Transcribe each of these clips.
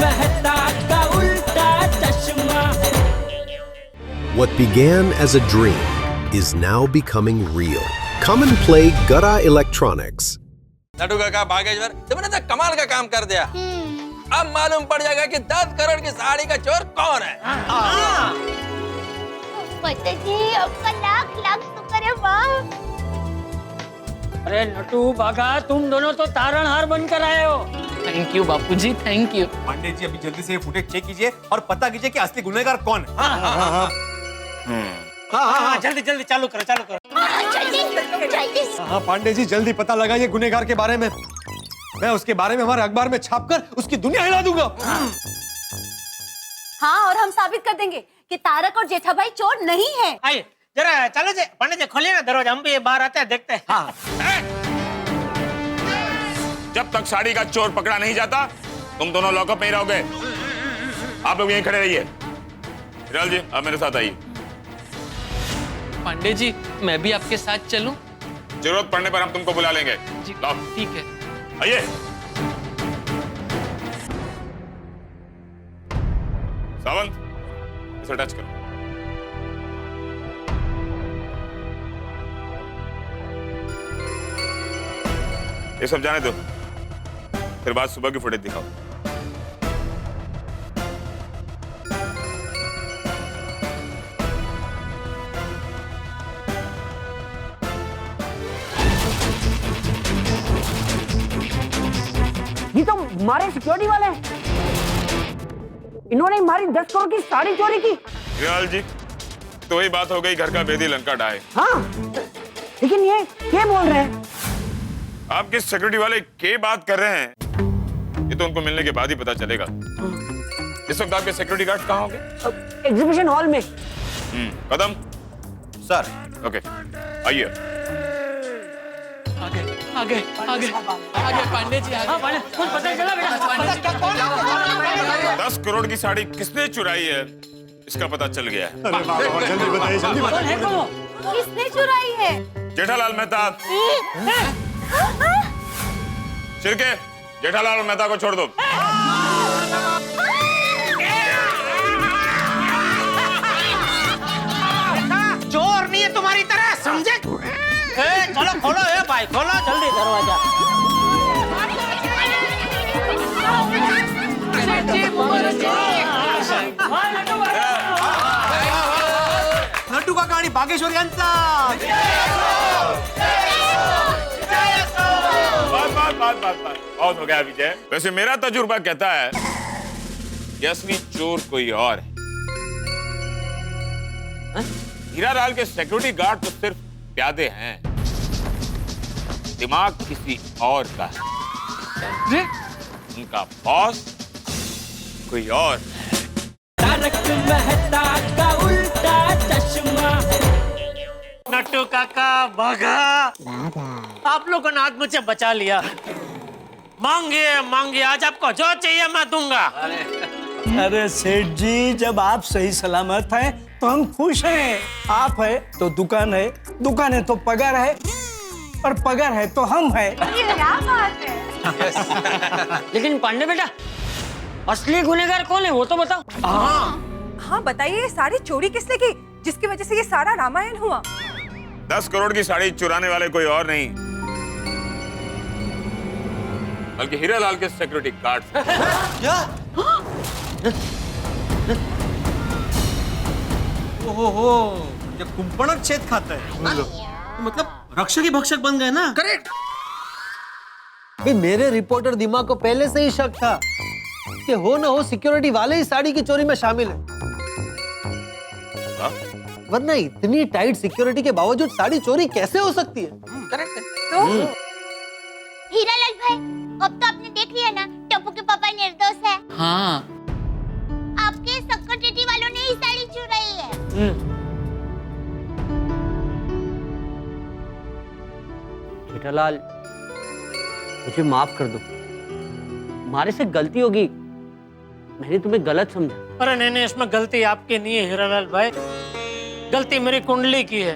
मेहता का उल्टा चश्मा। What began as a dream is now becoming real. Come and play Gada Electronics. Natu काका भागेश्वर तुमने तो कमाल का काम कर दिया। अब मालूम पड़ जाएगा कि 10 करोड़ की साड़ी का चोर कौन है। पता जी आपका लाख लाख शुक्र है वाह। अरे नटू बागा तुम दोनों तो तारणहार बनकर आए हो। Thank you Bapuji, thank you. Pandey ji अभी जल्दी से ये फुटेज चेक कीजिए और पता कीजिए कि असली गुनहगार कौन है। हाँ, जल्दी जल्दी चालू करो जल्दी। हाँ पांडे जी जल्दी पता लगाइए गुनहगार के बारे में। मैं उसके बारे में हमारे अखबार में छापकर उसकी दुनिया हिला दूंगा। हाँ और हम साबित कर देंगे कि तारक और जेठाभाई चोर नहीं है। आइए जरा चलो जी पंडित जी खोलिए ना दरवाजा, हम भी बाहर आते हैं देखते हैं। हाँ। जब तक साड़ी का चोर पकड़ा नहीं जाता तुम दोनों लॉकअप में ही रहोगे। आप लोग यहीं खड़े रहिए। हिराल जी आप मेरे साथ आइए। पांडे जी मैं भी आपके साथ चलूं? जरूरत पड़ने पर हम तुमको बुला लेंगे। जी लाओ। ठीक है। आइए। सावंत इसे टच करो। ये सब जाने दो, फिर बाद सुबह की फुटेज दिखाओ। ये तो हमारे सिक्योरिटी वाले हैं। इन्होंने हमारी 10 करोड़ की साड़ी चोरी की। हिराल जी तो वही बात हो गई, घर का भेदी लंका ढाए। हाँ लेकिन ये बोल रहे हैं। आप किस सिक्योरिटी वाले के बात कर रहे हैं ये तो उनको मिलने के बाद ही पता चलेगा। इस वक्त आपके सिक्योरिटी गार्ड कहाँ होंगे? एग्जीबिशन हॉल में। कदम सर ओके आइए। आगे आगे आगे आगे पांडे जी आगे। हाँ पांडे कुछ पता चला बेटा? 10 करोड़ की साड़ी किसने चुराई है इसका पता चल गया है। अरे वाह, जल्दी बताइए जल्दी कौन है बताइए। वो? किसने चुराई है? जेठालाल मेहता। शिरके जेठालाल और मेहता को छोड़ दो। चोर नहीं है तुम्हारी तरह, समझे? चलो खोलो भाई, खोलो जल्दी दरवाजा। नटू का कहाणी बागेश्वर यांचा। बात बहुत हो गया विजय। वैसे मेरा तजुर्बा कहता है कि असली चोर कोई और है। हीरालाल के सिक्योरिटी गार्ड तो सिर्फ प्यादे हैं, दिमाग किसी और का है। उनका बॉस कोई और है। तारक मेहता का उल्टा चश्मा। नट्टू काका भागा। आप लोगों ने आज मुझे बचा लिया। मांगिए आज आपको जो चाहिए मैं दूंगा। अरे सेठ जी जब आप सही सलामत हैं तो हम खुश हैं। आप है तो दुकान है, दुकान है तो पगार है, और पगार है तो हम है। क्या बात है? लेकिन पांडे बेटा असली गुनहगार कौन है वो तो बताओ। हाँ बताइए, ये सारी चोरी किसने की जिसकी वजह से ये सारा रामायण हुआ? 10 करोड़ की साड़ी चुराने वाले कोई और नहीं बल्कि हीरालाल के सिक्योरिटी गार्ड। ओहो ये कुंपणक छेद खाता है। मतलब रक्षक ही भक्षक बन गए ना। करेक्ट। मेरे रिपोर्टर दिमाग को पहले से ही शक था कि हो ना हो सिक्योरिटी वाले ही साड़ी की चोरी में शामिल है। वरना इतनी टाइट सिक्योरिटी के बावजूद साड़ी चोरी कैसे हो सकती है? करेक्ट। तो हीरालाल भाई अब तो आपने देख लिया ना, टप्पू के पापा निर्दोष है। हाँ आपके सिक्योरिटी वालों ने ही साड़ी चुराई है। जेठालाल मुझे माफ कर दो, हमारे से गलती होगी, मैंने तुम्हें गलत समझा। अरे नहीं इसमें गलती आपकी नहीं है हीरालाल भाई, गलती मेरी कुंडली की है।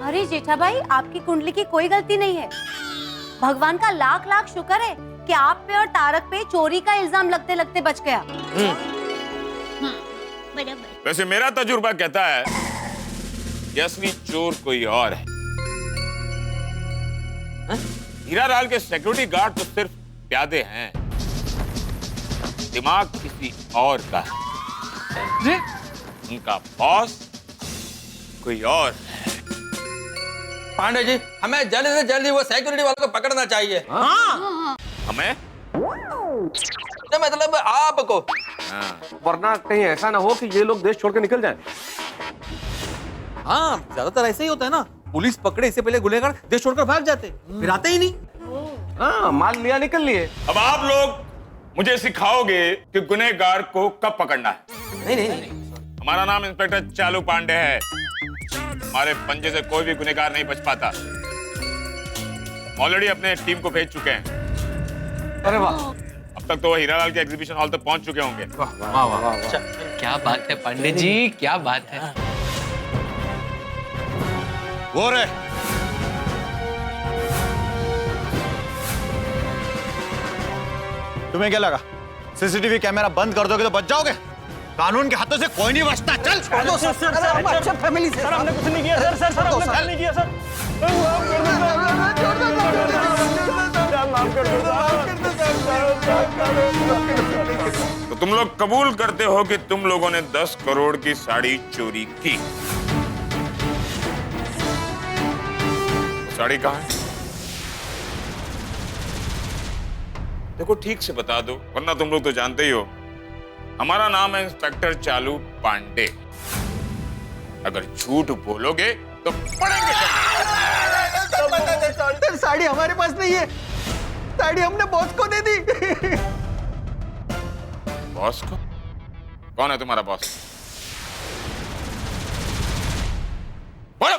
अरे जेठाभाई आपकी कुंडली की कोई गलती नहीं है। भगवान का लाख लाख शुक्र है कि आप पे और तारक पे चोरी का इल्जाम लगते लगते बच गया। बराबर। वैसे मेरा तजुर्बा कहता है कि असली चोर कोई और है। हीरालाल के सिक्योरिटी गार्ड तो सिर्फ प्यादे हैं, दिमाग किसी और का है। उनका बॉस कोई और है। पांडे जी, हमें जल्दी से जल्दी वो सिक्योरिटी वाले को पकड़ना चाहिए। हमें? तो मतलब आपको। वरना कहीं ऐसा ना हो कि ये लोग देश छोड़ के निकल जाएं। हाँ, ज्यादातर ऐसे ही होता है ना, पुलिस पकड़े इससे पहले गुनहगार देश छोड़कर भाग जाते, फिर आते ही नहीं। हाँ, माल लिया निकल लिए। अब आप लोग मुझे सिखाओगे कि गुनहगार को कब पकड़ना है। नहीं। हमारा नाम इंस्पेक्टर चालू पांडे है। हमारे पंजे से कोई भी गुनहगार नहीं बच पाता। ऑलरेडी अपने टीम को भेज चुके हैं। अरे वाह, अब तक तो वो हीरालाल के एग्जीबिशन हॉल तक पहुंच चुके होंगे। वाह। क्या बात है पांडे जी, क्या बात है। वो रे, तुम्हें क्या लगा सीसीटीवी कैमरा बंद कर दोगे तो बच जाओगे? कानून के हाथों से कोई नहीं बचता। चल छोड़ दो सर, हम अच्छे फैमिली से। सर हमने कुछ नहीं किया सर, हमने कुछ नहीं किया सर। तो तुम लोग कबूल करते हो कि तुम लोगों ने 10 करोड़ की साड़ी चोरी की। साड़ी कहाँ है? देखो ठीक से बता दो, वरना तुम लोग तो जानते ही हो हमारा नाम है इंस्पेक्टर चालू पांडे। अगर झूठ बोलोगे तो पड़ेंगे। साड़ी हमारे पास नहीं है, साड़ी हमने बॉस को दे दी। बॉस को? कौन है तुम्हारा बॉस? बोलो।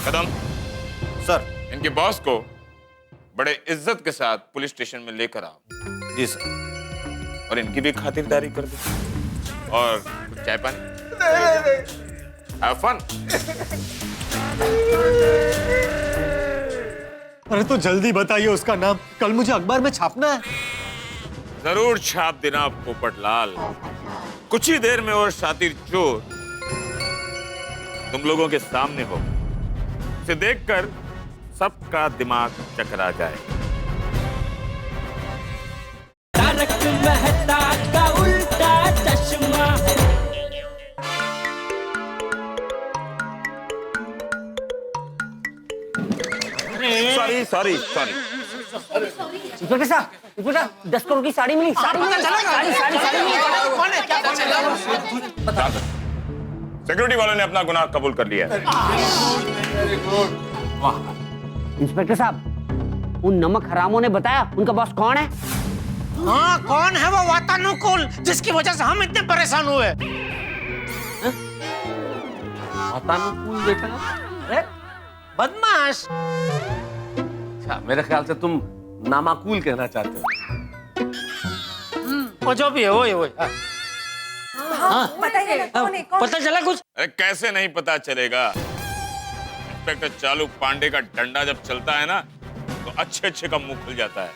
कदम सर, इनके बॉस को बड़े इज्जत के साथ पुलिस स्टेशन में लेकर आओ। जी सर। और इनकी भी खातिरदारी कर दो। और कुछ चाय पानी? Have fun। अरे तो जल्दी बताइए उसका नाम, कल मुझे अखबार में छापना है। जरूर छाप देना पोपटलाल। कुछ ही देर में और शातिर चोर तुम लोगों के सामने हो। इसे देखकर सबका दिमाग चकरा जाए। तारक मेहता का उल्टा चश्मा। सॉरी। इंस्पेक्टर साहब, इंस्पेक्टर साहब, 10 करोड़ की साड़ी मिली। साड़ी मिली। सिक्योरिटी वालों ने अपना गुनाह कबूल कर लिया है। इंस्पेक्टर साहब, उन नमक हरामों ने बताया उनका बॉस कौन है? हाँ, कौन है वो वातानुकूल जिसकी वजह से हम इतने परेशान हुए? वातानुकूल देखा? अरे बदमाश। अच्छा, मेरे ख्याल से तुम नामाकूल कहना चाहते हो। वो जो भी है वो है। बताइए कौन है? पता चला कुछ? अरे कैसे नहीं पता चलेगा? इंस्पेक्टर चालू पांडे का डंडा जब चलता है ना तो अच्छे का मुंह खुल जाता है।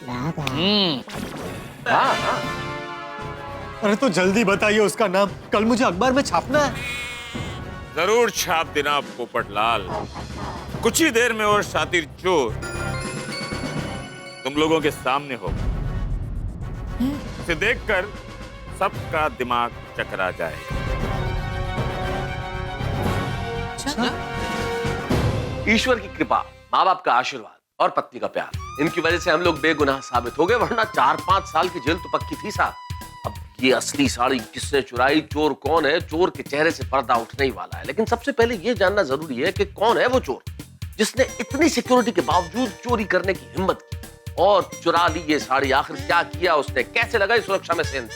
अरे तो जल्दी बताइए उसका नाम, कल मुझे अखबार में छापना है। जरूर छाप देना पोपटलाल। कुछ ही देर में और शातिर चोर तुम लोगों के सामने हो। इसे देखकर सबका दिमाग चकरा जाएगा। ईश्वर की कृपा, माँ बाप का आशीर्वाद और पत्नी का प्यार, इनकी वजह से हम लोग बेगुनाह साबित हो गए, वरना 4-5 साल की जेल तो पक्की थी साहब। अब ये असली साड़ी किसने चुराई, चोर कौन है, चोर के चेहरे से पर्दा उठने ही वाला है। लेकिन सबसे पहले ये जानना जरूरी है कि कौन है वो चोर जिसने इतनी सिक्योरिटी के बावजूद चोरी करने की हिम्मत की और चुरा ली ये साड़ी। आखिर क्या किया उसने, कैसे लगाई सुरक्षा में सेंध?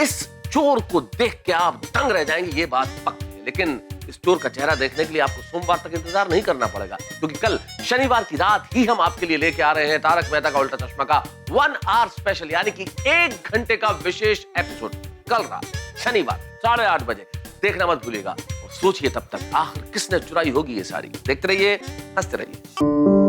इस चोर को देख के आप दंग रह जाएंगे, ये बात पक्की है। लेकिन स्टोर का चेहरा देखने के लिए आपको सोमवार तक इंतजार नहीं करना पड़ेगा, क्योंकि कल शनिवार की रात ही हम आपके लिए लेके आ रहे हैं तारक मेहता का उल्टा चश्मा का 1 आवर स्पेशल, यानी कि 1 घंटे का विशेष एपिसोड। कल रात शनिवार 8:30 बजे देखना मत भूलिएगा। और सोचिए तब तक आखिर किसने चुराई होगी ये साड़ी। देखते रहिए, हंसते रहिए।